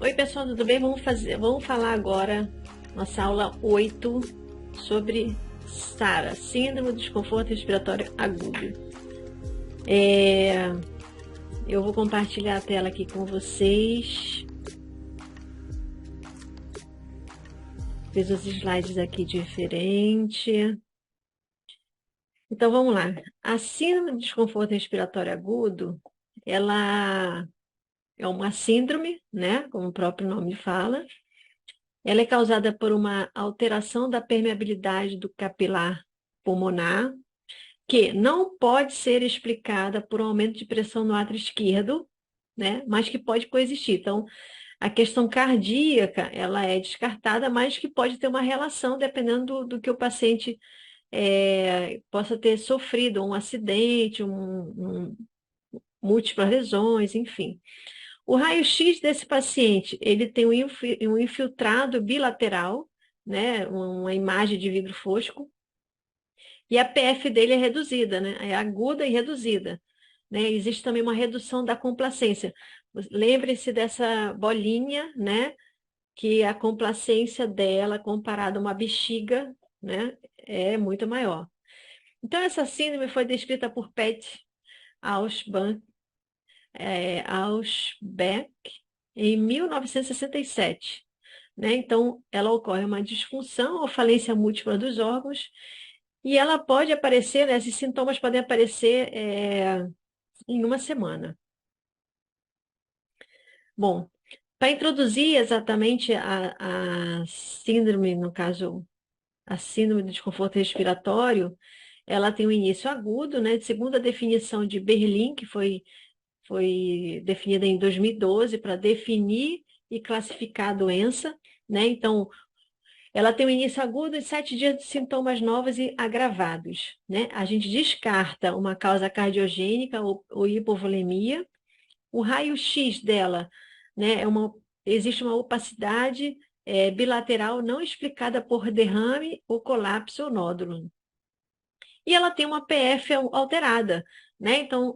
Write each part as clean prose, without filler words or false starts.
Oi, pessoal, tudo bem? Vamos falar agora, nossa aula 8 sobre SARA, Síndrome do Desconforto Respiratório Agudo. É, eu vou compartilhar a tela aqui com vocês. Fiz os slides aqui diferente. Então, vamos lá. A Síndrome do Desconforto Respiratório Agudo, ela é uma síndrome, né? Como o próprio nome fala. Ela é causada por uma alteração da permeabilidade do capilar pulmonar, que não pode ser explicada por um aumento de pressão no átrio esquerdo, né? Mas que pode coexistir. Então, a questão cardíaca, ela é descartada, mas que pode ter uma relação dependendo do que o paciente possa ter sofrido, um acidente, múltiplas lesões, enfim. O raio-x desse paciente, ele tem um infiltrado bilateral, né, uma imagem de vidro fosco, e a PF dele é reduzida, né, é aguda e reduzida. Né? Existe também uma redução da complacência. Lembre-se dessa bolinha, né, que a complacência dela, comparada a uma bexiga, né, é muito maior. Então, essa síndrome foi descrita por Pat Ausbeck em 1967. Né? Então, ela ocorre uma disfunção ou falência múltipla dos órgãos e ela pode aparecer, né, esses sintomas podem aparecer em uma semana. Bom, para introduzir exatamente a síndrome, no caso, a síndrome do desconforto respiratório, ela tem um início agudo, né? Segundo a definição de Berlin, que foi definida em 2012 para definir e classificar a doença, né? Então, ela tem um início agudo e 7 dias de sintomas novos e agravados, né? A gente descarta uma causa cardiogênica ou hipovolemia. O raio-x dela, né, existe uma opacidade bilateral não explicada por derrame ou colapso ou nódulo. E ela tem uma PF alterada, né? Então,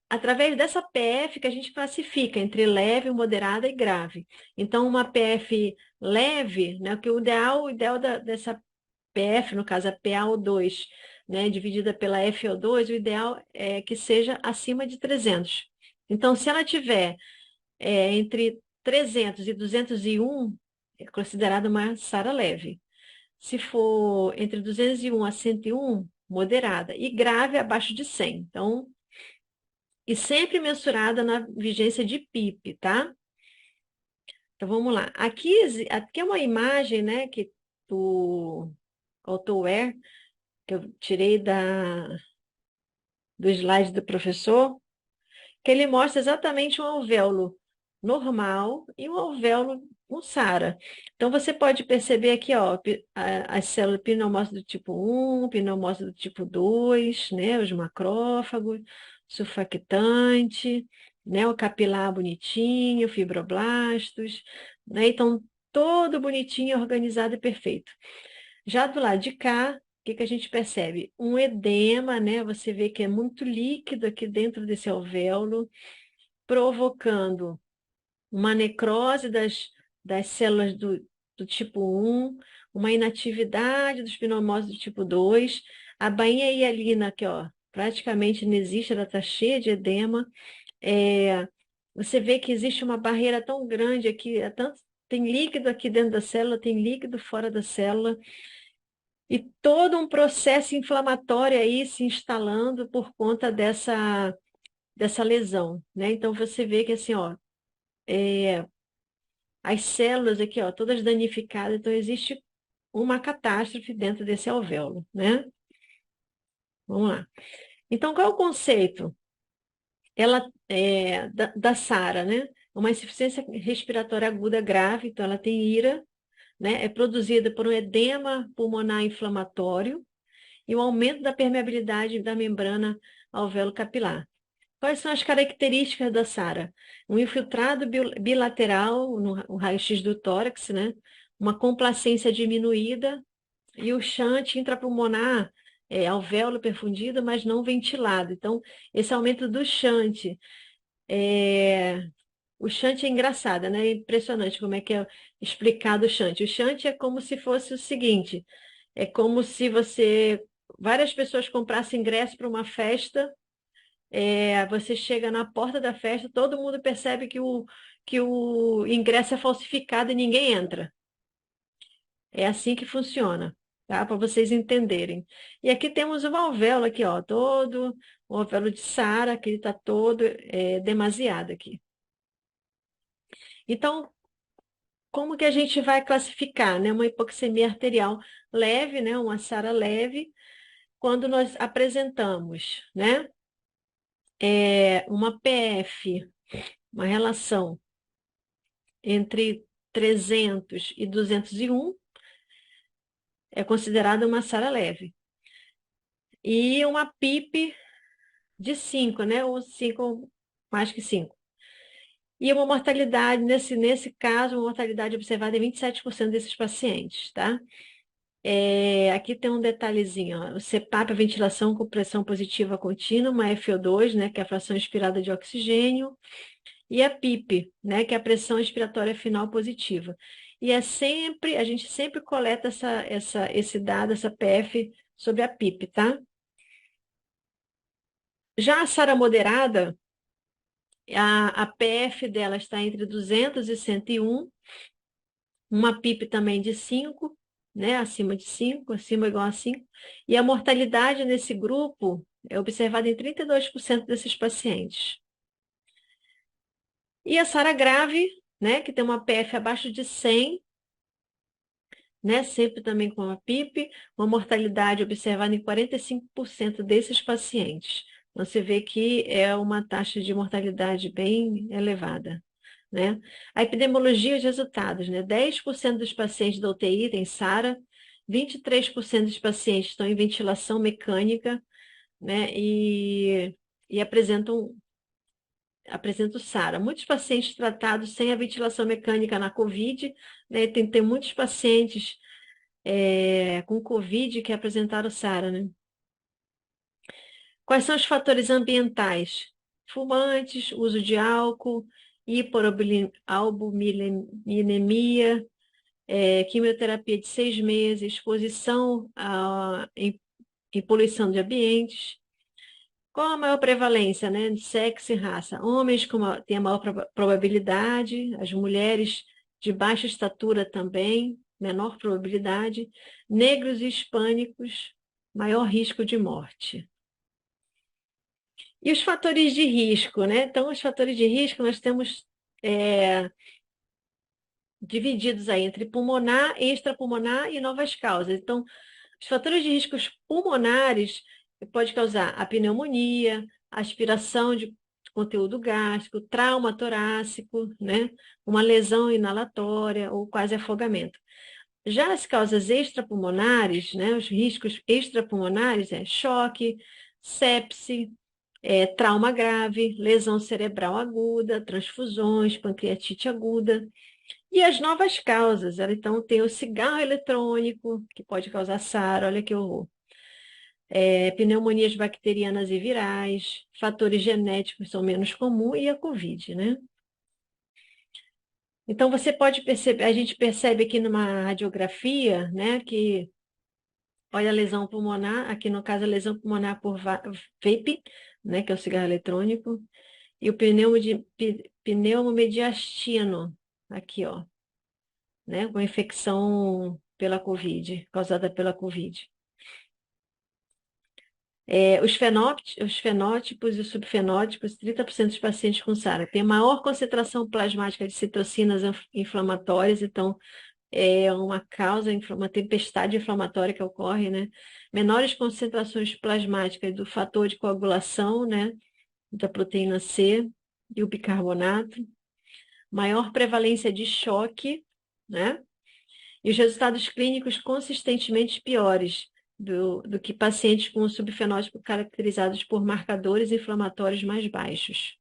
através dessa PF que a gente classifica entre leve, moderada e grave. Então, uma PF leve, né, que o ideal dessa PF, no caso a PaO2, né, dividida pela FO2, o ideal é que seja acima de 300. Então, se ela tiver entre 300 e 201, é considerada uma SARA leve. Se for entre 201 a 101, moderada. E grave abaixo de 100. Então, e sempre mensurada na vigência de PIP, tá? Então vamos lá. Aqui é uma imagem, né, que do AutoWare, que eu tirei do slide do professor, que ele mostra exatamente um alvéolo normal e um alvéolo com SARA. Então você pode perceber aqui, ó, as células pneumócitos do tipo 1, pneumócitos do tipo 2, né, os macrófagos, surfactante, né, o capilar bonitinho, fibroblastos, né, então todo bonitinho, organizado e perfeito. Já do lado de cá, o que que a gente percebe? Um edema, né? Você vê que é muito líquido aqui dentro desse alvéolo, provocando uma necrose das células do tipo 1, uma inatividade dos pneumócitos do tipo 2, a bainha hialina aqui, ó, praticamente não existe, ela está cheia de edema. Você vê que existe uma barreira tão grande aqui, tem líquido aqui dentro da célula, tem líquido fora da célula, e todo um processo inflamatório aí se instalando por conta dessa lesão, né? Então você vê que assim, ó, as células aqui, ó, todas danificadas, então existe uma catástrofe dentro desse alvéolo, né? Vamos lá. Então, qual é o conceito? Ela da SARA, né? Uma insuficiência respiratória aguda grave, então ela tem IRA, né? É produzida por um edema pulmonar inflamatório e um aumento da permeabilidade da membrana alvéolo capilar. Quais são as características da SARA? Um infiltrado bilateral no raio-x do tórax, né? Uma complacência diminuída e o shunt intrapulmonar, alvéolo perfundido, mas não ventilado. Então, esse aumento do shunt O shunt é engraçado, né? É impressionante como é que é explicado o shunt. O shunt é como se fosse o seguinte: é como se várias pessoas comprassem ingresso para uma festa, você chega na porta da festa, todo mundo percebe que o ingresso é falsificado e ninguém entra. É assim que funciona, tá? Para vocês entenderem. E aqui temos o alvéolo aqui, ó, todo, o alvéolo de Sara, que ele está todo demasiado aqui. Então, como que a gente vai classificar, né? Uma hipoxemia arterial leve, né? Uma SARA leve, quando nós apresentamos, né? Uma PF, uma relação entre 300 e 201, é considerada uma SARA leve. E uma PIP de 5, né? Ou 5, mais que 5. E uma mortalidade, nesse caso, uma mortalidade observada em 27% desses pacientes, tá? Aqui tem um detalhezinho, ó. O CPAP, a ventilação com pressão positiva contínua, uma FO2, né, que é a fração inspirada de oxigênio, e a PIP, né, que é a pressão expiratória final positiva. E a gente sempre coleta esse dado, essa PF sobre a PIP, tá? Já a SARA moderada, a PF dela está entre 200 e 101, uma PIP também de 5, né? Acima de 5, acima ou igual a 5. E a mortalidade nesse grupo é observada em 32% desses pacientes. E a SARA grave, né? Que tem uma PF abaixo de 100, né? Sempre também com a PIP, uma mortalidade observada em 45% desses pacientes. Então, você vê que é uma taxa de mortalidade bem elevada, né? A epidemiologia, os resultados, né? 10% dos pacientes da UTI têm SARA, 23% dos pacientes estão em ventilação mecânica, né? E apresentam SARA. Muitos pacientes tratados sem a ventilação mecânica na COVID, né? Tem muitos pacientes com COVID que apresentaram SARA, né? Quais são os fatores ambientais? Fumantes, uso de álcool, hiperalbuminemia, quimioterapia de 6 meses, exposição em poluição de ambientes. Qual a maior prevalência, né, de sexo e raça? Homens têm a maior probabilidade, as mulheres de baixa estatura também, menor probabilidade, negros e hispânicos, maior risco de morte. E os fatores de risco, né? Então, os fatores de risco nós temos divididos aí entre pulmonar, extrapulmonar e novas causas. Então, os fatores de riscos pulmonares pode causar a pneumonia, aspiração de conteúdo gástrico, trauma torácico, né? Uma lesão inalatória ou quase afogamento. Já as causas extrapulmonares, né? Os riscos extrapulmonares é choque, sepse, trauma grave, lesão cerebral aguda, transfusões, pancreatite aguda. E as novas causas, então tem o cigarro eletrônico, que pode causar SARA, olha que horror. Pneumonias bacterianas e virais, fatores genéticos são menos comuns e a COVID, né? Então você pode perceber, a gente percebe aqui numa radiografia, né, que olha a lesão pulmonar, aqui no caso a lesão pulmonar por vape, né, que é o cigarro eletrônico, e o pneumomediastino, aqui, ó, né, com infecção pela COVID, causada pela COVID. Os fenótipos e os subfenótipos, 30% dos pacientes com SARA têm maior concentração plasmática de citocinas inflamatórias, então é uma causa, uma tempestade inflamatória que ocorre, né? Menores concentrações plasmáticas do fator de coagulação, né? Da proteína C e o bicarbonato, maior prevalência de choque, né? E os resultados clínicos consistentemente piores do que pacientes com subfenótipo caracterizados por marcadores inflamatórios mais baixos.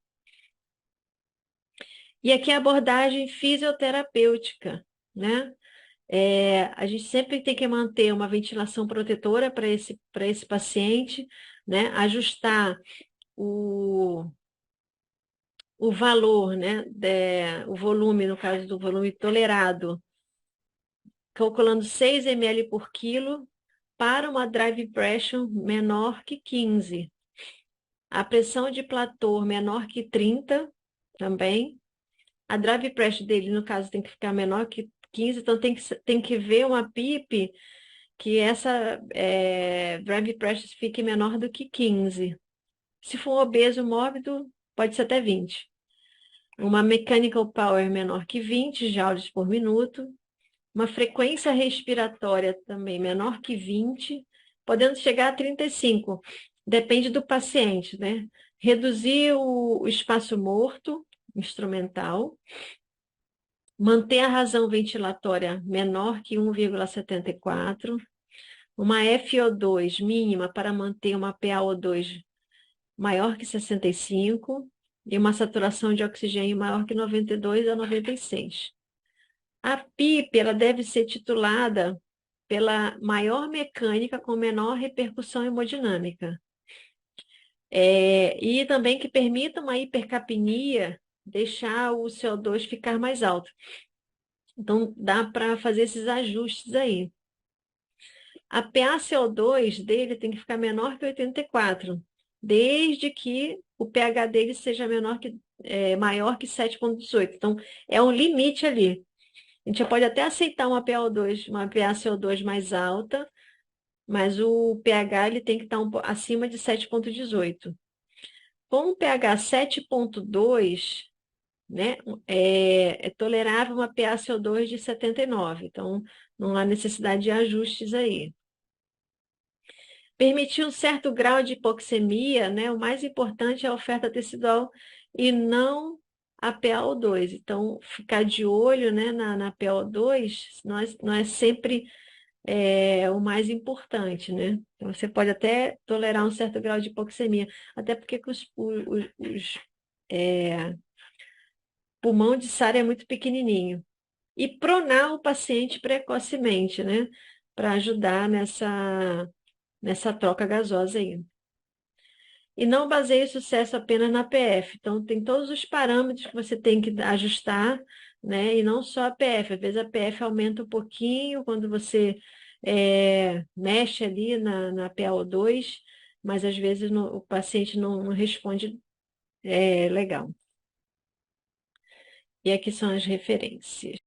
E aqui a abordagem fisioterapêutica, né? A gente sempre tem que manter uma ventilação protetora para esse paciente, né? Ajustar o valor, né, o volume, no caso do volume tolerado, calculando 6 ml por quilo para uma drive pressure menor que 15. A pressão de platô menor que 30 também. A drive pressure dele, no caso, tem que ficar menor que 15, então tem que ver uma PIP que essa drive pressure fique menor do que 15. Se for obeso mórbido, pode ser até 20. Uma mechanical power menor que 20 joules por minuto. Uma frequência respiratória também menor que 20, podendo chegar a 35. Depende do paciente, né? Reduzir o espaço morto instrumental. Manter a razão ventilatória menor que 1,74. Uma FO2 mínima para manter uma PaO2 maior que 65 e uma saturação de oxigênio maior que 92 a 96. A PIP ela deve ser titulada pela maior mecânica com menor repercussão hemodinâmica. E também que permita uma hipercapnia, deixar o CO2 ficar mais alto. Então, dá para fazer esses ajustes aí. A PaCO2 dele tem que ficar menor que 84, desde que o pH dele seja maior que 7,18. Então, é um limite ali. A gente já pode até aceitar uma PaCO2 mais alta, mas o pH ele tem que estar acima de 7,18. Com o pH 7,2, né, é tolerável uma PaCO2 de 79. Então, não há necessidade de ajustes aí. Permitir um certo grau de hipoxemia, né? O mais importante é a oferta tecidual e não a PaO2. Então, ficar de olho, né, na PaO2 não é sempre o mais importante, né? Então, você pode até tolerar um certo grau de hipoxemia, até porque que pulmão de Sara é muito pequenininho. E pronar o paciente precocemente, né? Para ajudar nessa troca gasosa aí. E não baseie o sucesso apenas na PF. Então, tem todos os parâmetros que você tem que ajustar, né? E não só a PF. Às vezes a PF aumenta um pouquinho quando você mexe ali na PaO2, mas às vezes o paciente não responde legal. E aqui são as referências.